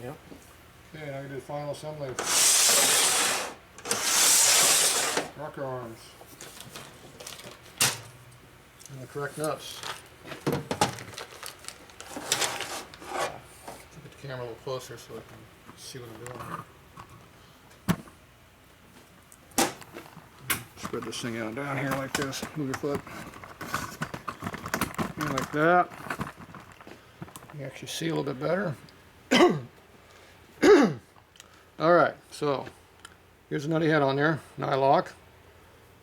Yep. Okay, now we do the final assembly. Rocker arms. And the correct nuts. Get the camera a little closer so I can see what I'm doing. Spread this thing out down here like this. Move your foot. And like that. You actually see a little bit better. Alright, so here's the nutty head on there, nylock.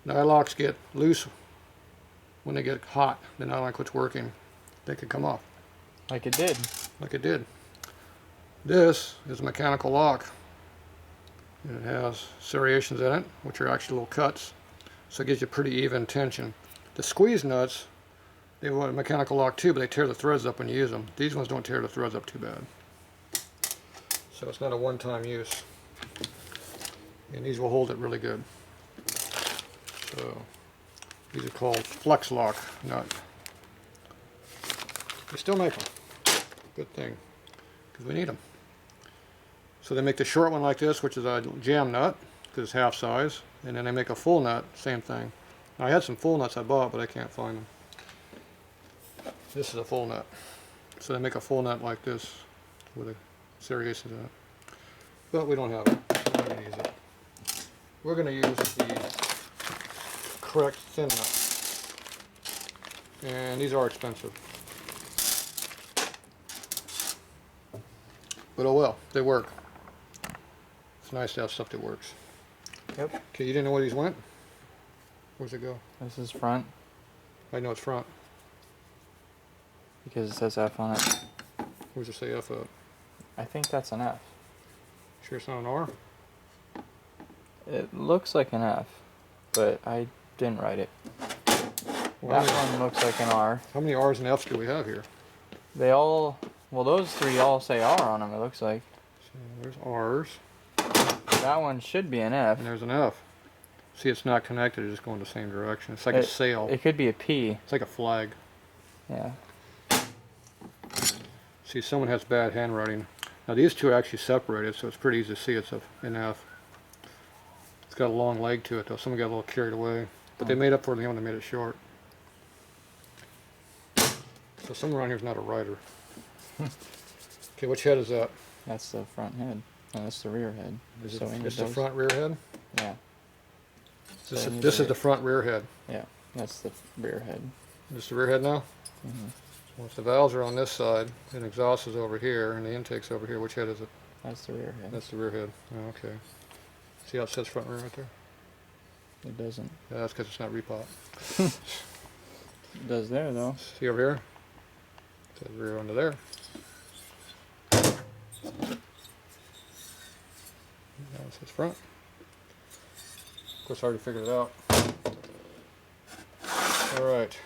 Nylocks get loose when they get hot. The nylock quits working. They can come off. Like it did. Like it did. This is a mechanical lock. And it has serrations in it, which are actually little cuts. So it gives you pretty even tension. The squeeze nuts, they want a mechanical lock too, but they tear the threads up when you use them. These ones don't tear the threads up too bad. So it's not a one-time use. And these will hold it really good. So these are called flex lock nut. They still make them. Good thing, because we need them. So they make the short one like this, which is a jam nut, because it's half size. And then they make a full nut, same thing. Now, I had some full nuts I bought, but I can't find them. This is a full nut. So they make a full nut like this with a serrations in it. But we don't have it, so we're going to use it. We're going to use the correct thin nut. And these are expensive. But oh well, they work. It's nice to have stuff that works. Yep. Okay, you didn't know where these went? Where's it go? This is front. I know it's front. Because it says F on it. Where's it say F up? I think that's an F. Sure it's not an R? It looks like an F, but I didn't write it. Well, that one looks like an R. How many R's and F's do we have here? They all, well, those three all say R on them, it looks like. So there's R's. That one should be an F. And there's an F. See, it's not connected, it's just going the same direction. It's like a sail. It could be a P. It's like a flag. Yeah. See, someone has bad handwriting. Now these two are actually separated, so it's pretty easy to see it's an F. It's got a long leg to it, though. Someone got a little carried away. But they made up for it when they made it short. So someone around here is not a writer. Okay, which head is that? That's the front head. And that's the rear head. Is so it's the front rear head? Yeah. This is the front rear head. Yeah, that's the rear head. This is the rear head now? Mm-hmm. Once the valves are on this side, and exhaust is over here, and the intake's over here, which head is it? That's the rear head. That's the rear head. Oh, okay. See how it says front rear right there? It doesn't. Yeah, that's because it's not repot. It does there, though. See over here? It says rear under there. Now it says front. Of course, I already figured it out. Alright.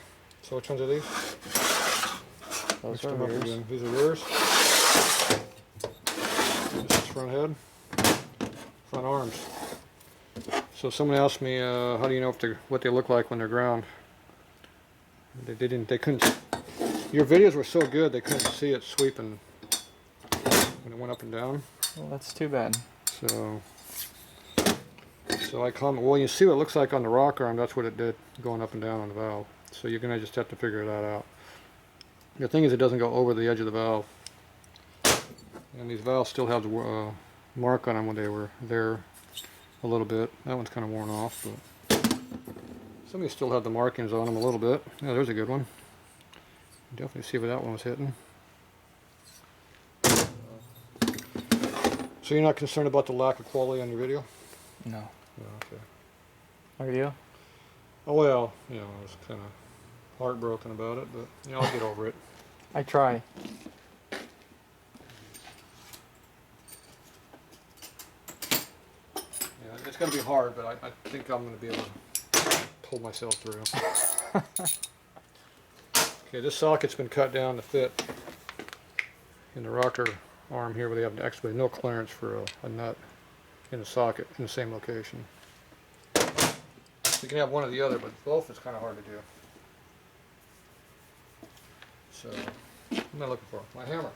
So which ones are these? Those are rears. These are rears. This is front head. Front arms. So someone asked me, how do you know if what they look like when they're ground? They couldn't. Your videos were so good they couldn't see it sweeping when it went up and down. Well, that's too bad. So I comment, well, you see what it looks like on the rock arm, that's what it did going up and down on the valve. So you're going to just have to figure that out. The thing is, it doesn't go over the edge of the valve. And these valves still have the mark on them when they were there a little bit. That one's kind of worn off, but some of these still have the markings on them a little bit. Yeah, there's a good one. Definitely see where that one was hitting. So you're not concerned about the lack of quality on your video? No. No, okay. Are you? Oh well, you know, I was kind of heartbroken about it, but you know, I'll get over it. I try. Yeah, it's going to be hard, but I think I'm going to be able to pull myself through. Okay, this socket's been cut down to fit in the rocker arm here, where they have actually no clearance for a nut in the socket in the same location. You can have one or the other, but both is kind of hard to do. So, what am I looking for? My hammer.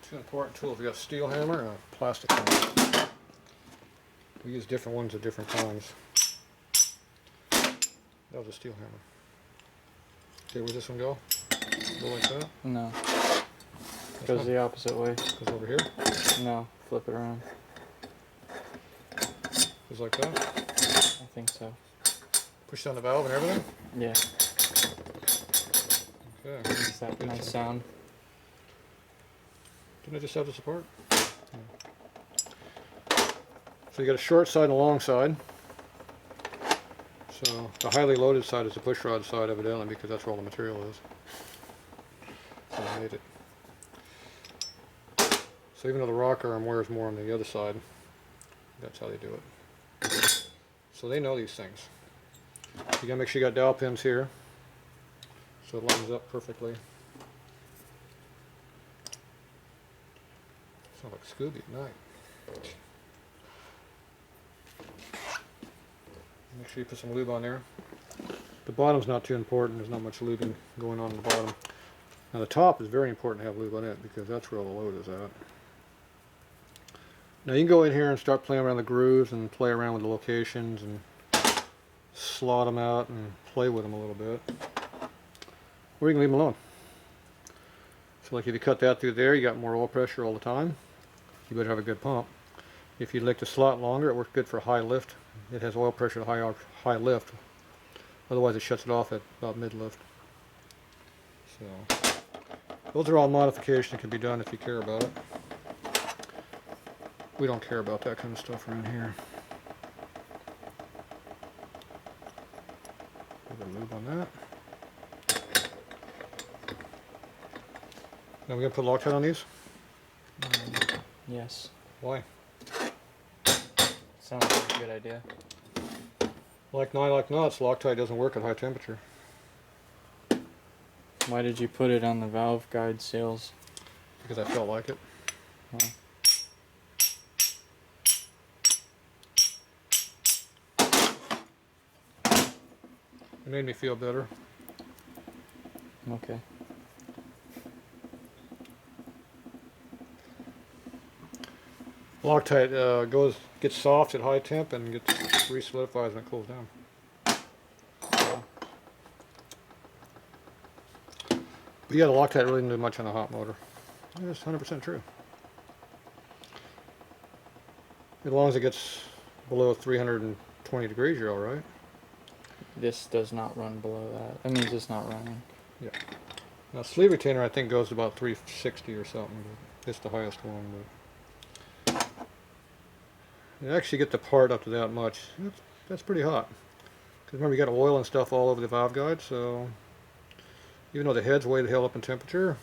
Two important tools. We got a steel hammer and a plastic hammer. We use different ones at different times. That was a steel hammer. Okay, where's this one go? Go like that? No. Goes the opposite way. Goes over here? No, flip it around. Goes like that? I think so. Push down the valve and everything? Yeah. Okay. Makes that nice sound. Didn't I just have this apart? Yeah. So you got a short side and a long side. So the highly loaded side is the pushrod side, evidently, because that's where all the material is. So I made it. So even though the rock arm wears more on the other side, that's how they do it. So they know these things. You gotta make sure you got dowel pins here, so it lines up perfectly. Sounds like Scooby at night. Make sure you put some lube on there. The bottom's not too important. There's not much lubing going on the bottom. Now the top is very important to have lube on it because that's where all the load is at. Now you can go in here and start playing around the grooves and play around with the locations and slot them out and play with them a little bit. Or you can leave them alone. So like if you cut that through there, you got more oil pressure all the time. You better have a good pump. If you'd like the slot longer, it works good for high lift. It has oil pressure at high lift. Otherwise it shuts it off at about mid lift. So those are all modifications that can be done if you care about it. We don't care about that kind of stuff around here. Put a lube on that. Now we're going to put Loctite on these? Yes. Why? Sounds like a good idea. Like nuts, Loctite doesn't work at high temperature. Why did you put it on the valve guide seals? Because I felt like it. Oh. It made me feel better. Okay. Loctite gets soft at high temp and gets re-solidifies when it cools down. Yeah. But yeah, the Loctite really didn't do much on a hot motor. That's 100% true. As long as it gets below 320 degrees, you're all right. This does not run below that. That means it's not running. Yeah. Now sleeve retainer I think goes to about 360 or something. But it's the highest one. But you actually get the part up to that much. That's pretty hot. Because remember you got oil and stuff all over the valve guide, so even though the head's way the hell up in temperature,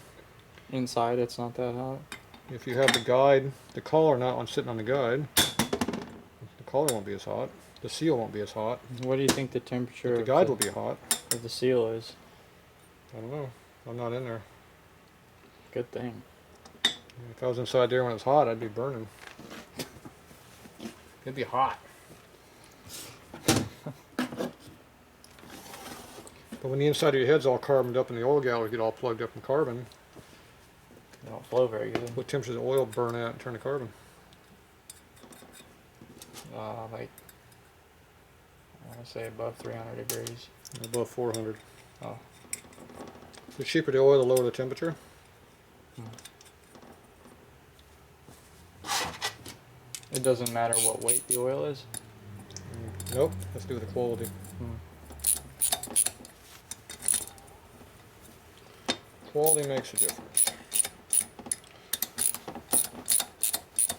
Inside it's not that hot. if you have the guide, the collar not on sitting on the guide, the collar won't be as hot. The seal won't be as hot. What do you think the temperature But the guide will be hot. of the seal is? I don't know. I'm not in there. Good thing. If I was inside there when it was hot, I'd be burning. It'd be hot. But when the inside of your head's all carboned up and the oil gallery get all plugged up in carbon, They don't flow very good. what temperature does the oil burn at and turn to carbon? Like, I want to say above 300 degrees. Above 400. Oh. The cheaper the oil, the lower the temperature. It doesn't matter what weight the oil is? Nope, has to do with the quality. Quality makes a difference.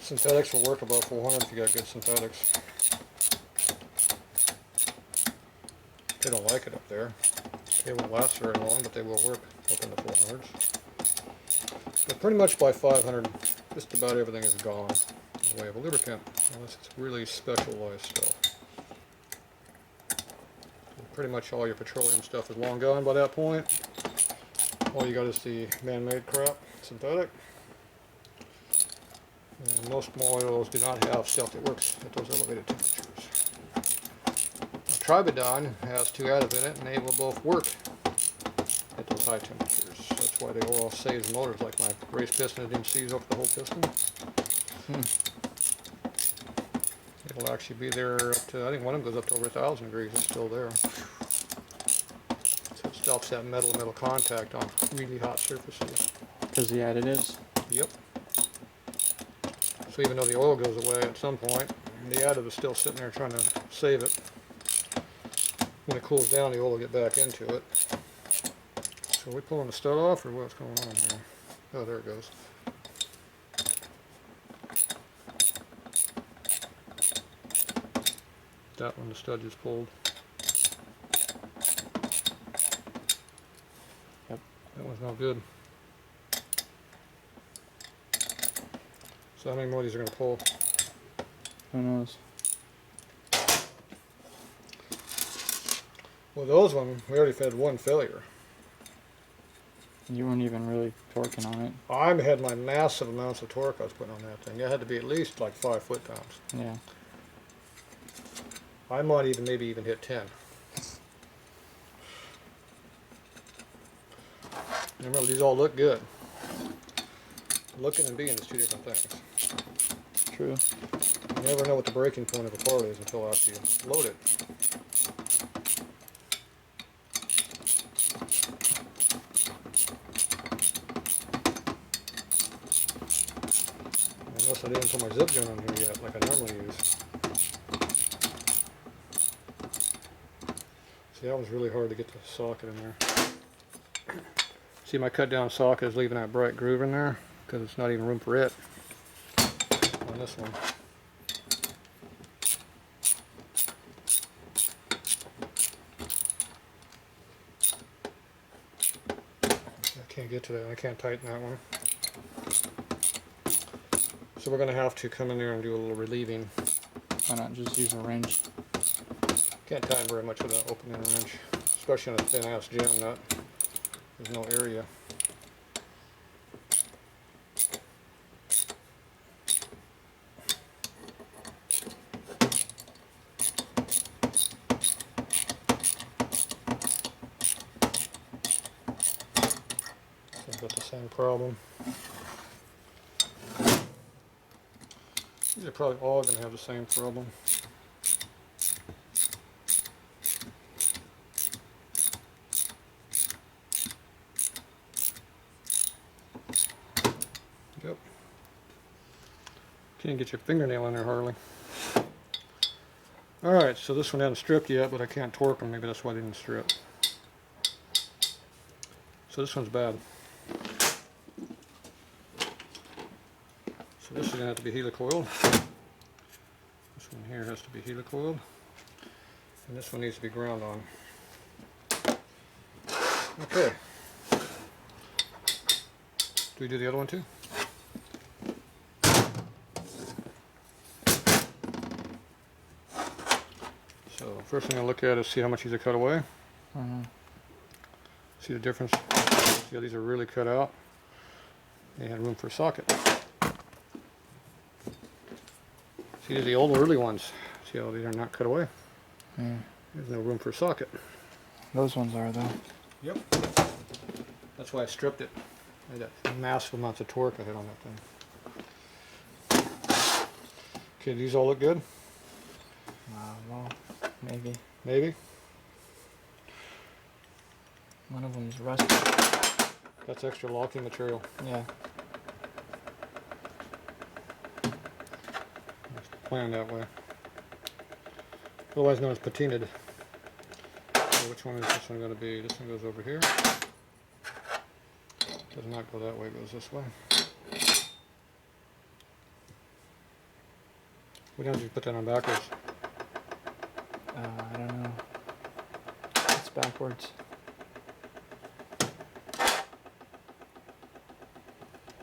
Synthetics will work above 400 if you got good synthetics. They don't like it up there. They won't last very long, but they will work up in the 400s. But pretty much by 500, just about everything is gone in the way of a lubricant, unless it's really specialized stuff. Pretty much all your petroleum stuff is long gone by that point. All you got is the man-made crap, synthetic. And most oils do not have stuff that works at those elevated temperatures. Tribodine has two additives in it, and they will both work at those high temperatures. That's That's why they all seize motors, like my race piston, it didn't seize over the whole piston. It'll actually be there up to, I think one of them goes up to over 1,000 degrees, it's still there. So it stops that metal-metal contact on really hot surfaces. Because the additives? Yep. So even though the oil goes away at some point, the additive is still sitting there trying to save it. When it cools down, the oil will get back into it. So are we pulling the stud off, or what's going on here? Oh, there it goes. That one, the stud just pulled. Yep. That one's not good. So how many more of these are going to pull? Who knows? Well, those ones, we already had one failure. You weren't even really torquing on it. I had my massive amounts of torque I was putting on that thing. It had to be at least like 5 foot-pounds. Yeah. I might even maybe even hit 10. And remember, these all look good. Looking and being is two different things. True. You never know what the breaking point of a part is until after you load it. Unless I didn't put my zip gun on here yet, like I normally use. See, that was really hard to get the socket in there. See, my cut down socket is leaving that bright groove in there because it's not even room for it on this one. I can't get to that. I can't tighten that one. So we're going to have to come in there and do a little relieving. Why not just use a wrench? Can't tighten very much with an opening wrench, especially on a thin ass jam nut. There's no area. So I've got the same problem. These are probably all going to have the same problem. Yep. Can't get your fingernail in there, Harley. Alright, so this one hasn't stripped yet, but I can't torque them. Maybe that's why they didn't strip. So this one's bad. So this is going to have to be helicoiled. This one here has to be helicoiled. And this one needs to be ground on. Okay. Do we do the other one too? So first thing I look at is see how much these are cut away. See the difference? See how these are really cut out? They had room for a socket. See the old early ones. See how these are not cut away? Yeah. There's no room for a socket. Those ones are though. Yep. That's why I stripped it. I had that massive amounts of torque I had on that thing. Okay, these all look good? Well, maybe. Maybe? One of them's rusty. That's extra locking material. Yeah. It's planned that way. Otherwise known as patinaed. So which one is this one going to be? This one goes over here. Does not go that way, it goes this way. Why don't you put that on backwards? I don't know. It's backwards.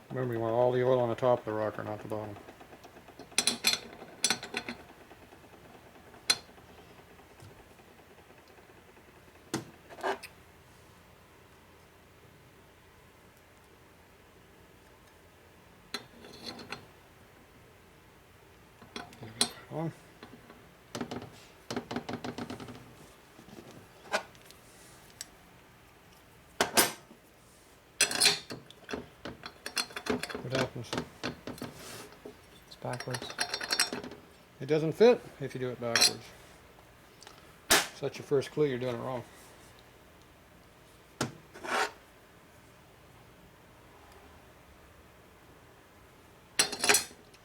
Remember, you want all the oil on the top of the rocker, not the bottom. On. What happens? It's backwards. It doesn't fit if you do it backwards. So that's your first clue, you're doing it wrong.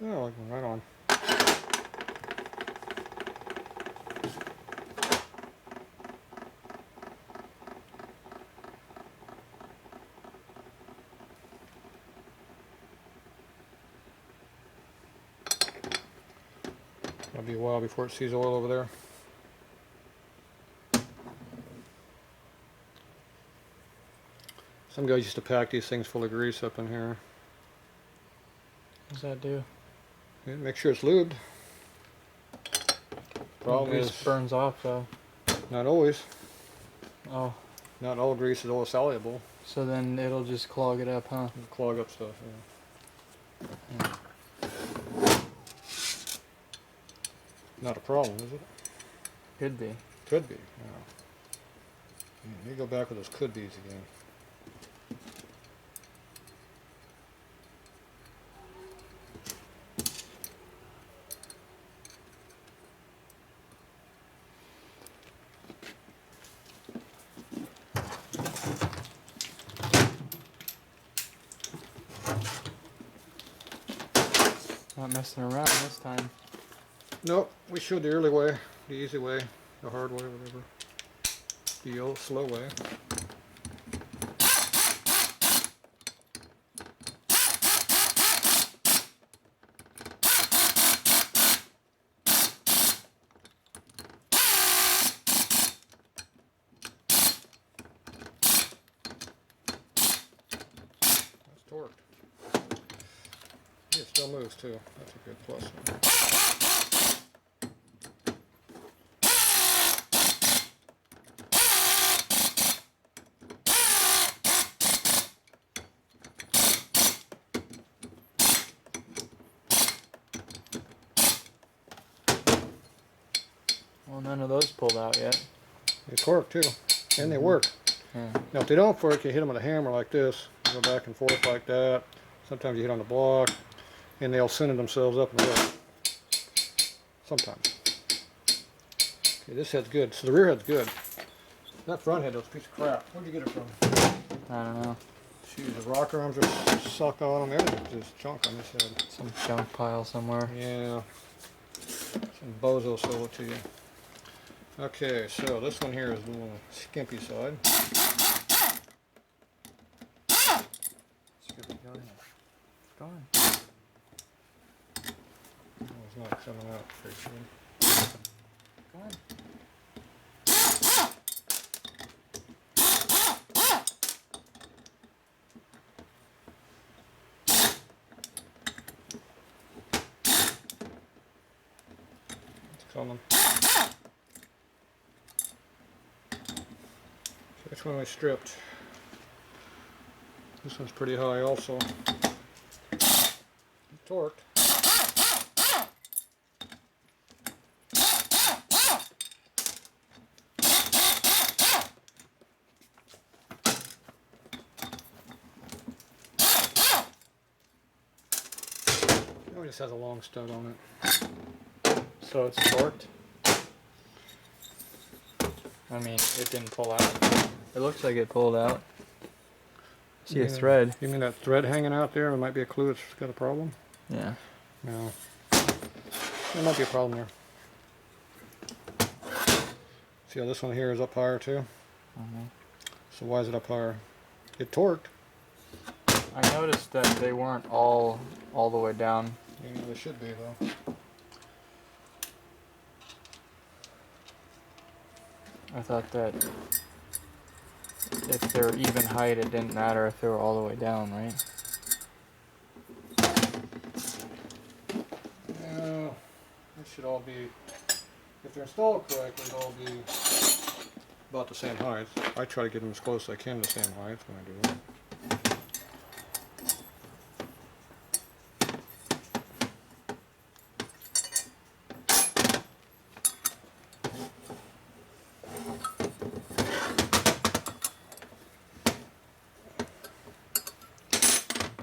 Oh, it went right on. It'll be a while before it sees oil over there. Some guys used to pack these things full of grease up in here. What does that do? Yeah, make sure it's lubed. Problem It is, just burns off though. not always. Oh, Not all grease is oil soluble. so then it'll just clog it up, huh? It'll clog up stuff. Yeah. Not a problem, is it? Could be. Could be. Yeah. Let me go back with those could be's again. Not messing around this time. Nope, we showed the early way, the easy way, the hard way, whatever. The old slow way. That's torqued. It still moves too. That's a good plus. Well, none of those pulled out yet. They torque too, and they work. Yeah. Now if they don't work, you hit them with a hammer like this, go back and forth like that. Sometimes you hit on the block, and they'll center themselves up and work. Sometimes. Okay, this head's good. So the rear head's good. That front head was a piece of crap. Where'd you get it from? I don't know. Shoot, the rocker arms are suck on them. Everything's just junk on this head. Some junk pile somewhere. Yeah. Some bozo sold it to you. Okay, so this one here is a little skimpy side. Go ahead. Go on. Oh, it's not coming out very good. Go on. It's coming. Which one I stripped? This one's pretty high also. Torqued. It just has a long stud on it. So it's torqued? I mean, it didn't pull out. It looks like it pulled out. See a thread. You mean that thread hanging out there? It might be a clue it's got a problem? Yeah. No. There might be a problem there. See how this one here is up higher too? Mm-hmm. So why is it up higher? It torqued. I noticed that they weren't all the way down. Yeah, they should be though. I thought that if they were even height, it didn't matter if they were all the way down, right? Yeah, it should all be, if they're installed correctly, they'll all be about the same height. I try to get them as close as I can to the same height when I do it.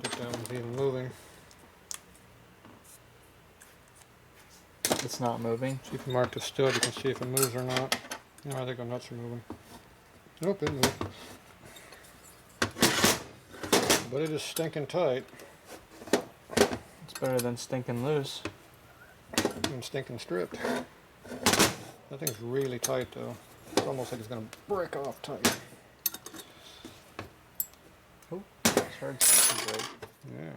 Get down. it's even moving. It's not moving. See if you mark the stud, you can see if it moves or not. No, I think the nuts are moving. Nope, it moved. But it is stinking tight. It's better than stinking loose. And stinking stripped. That thing's really tight though. It's almost like it's going to break off tight. Oh, it's hard to break. Yeah.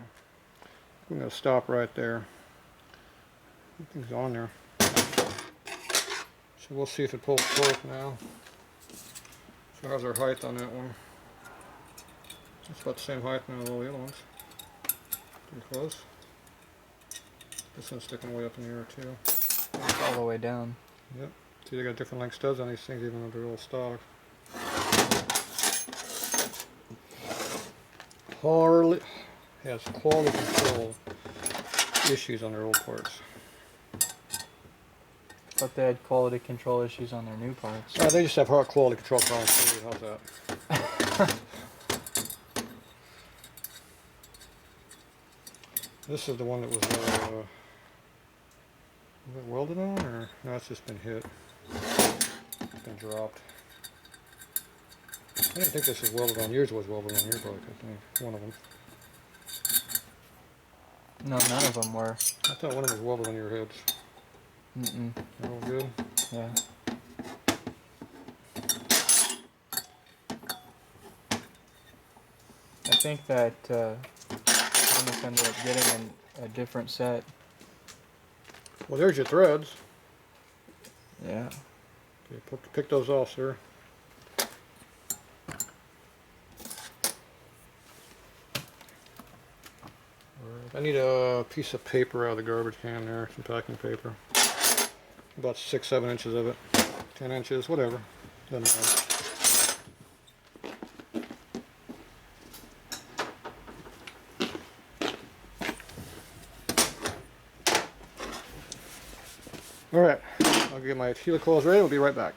I'm going to stop right there. Everything's on there. So we'll see if it pulls torque now. So how's our height on that one? It's about the same height now as all the other ones. Pretty close. This one's sticking way up in the air too. It's all the way down. Yep. See, they got different length studs on these things even though they're all stock. Harley has quality control issues on their old parts. But they had quality control issues on their new parts. They just have hard quality control problems too. How's that? This is the one that was it welded on, or no? It's just been hit. It's been dropped. I didn't think this was welded on. Yours was welded on your bike, I think. One of them. No, none of them were. I thought one of them was welded on your heads. Mm-mm. They're all good? Yeah. I think that I must ended up getting a different set. Well, there's your threads. Yeah. Okay, pick those off, sir. I need a piece of paper out of the garbage can there, some packing paper. About 6-7 inches of it. 10 inches, whatever. Doesn't matter. Alright, I'll get my helicoils ready. We'll be right back.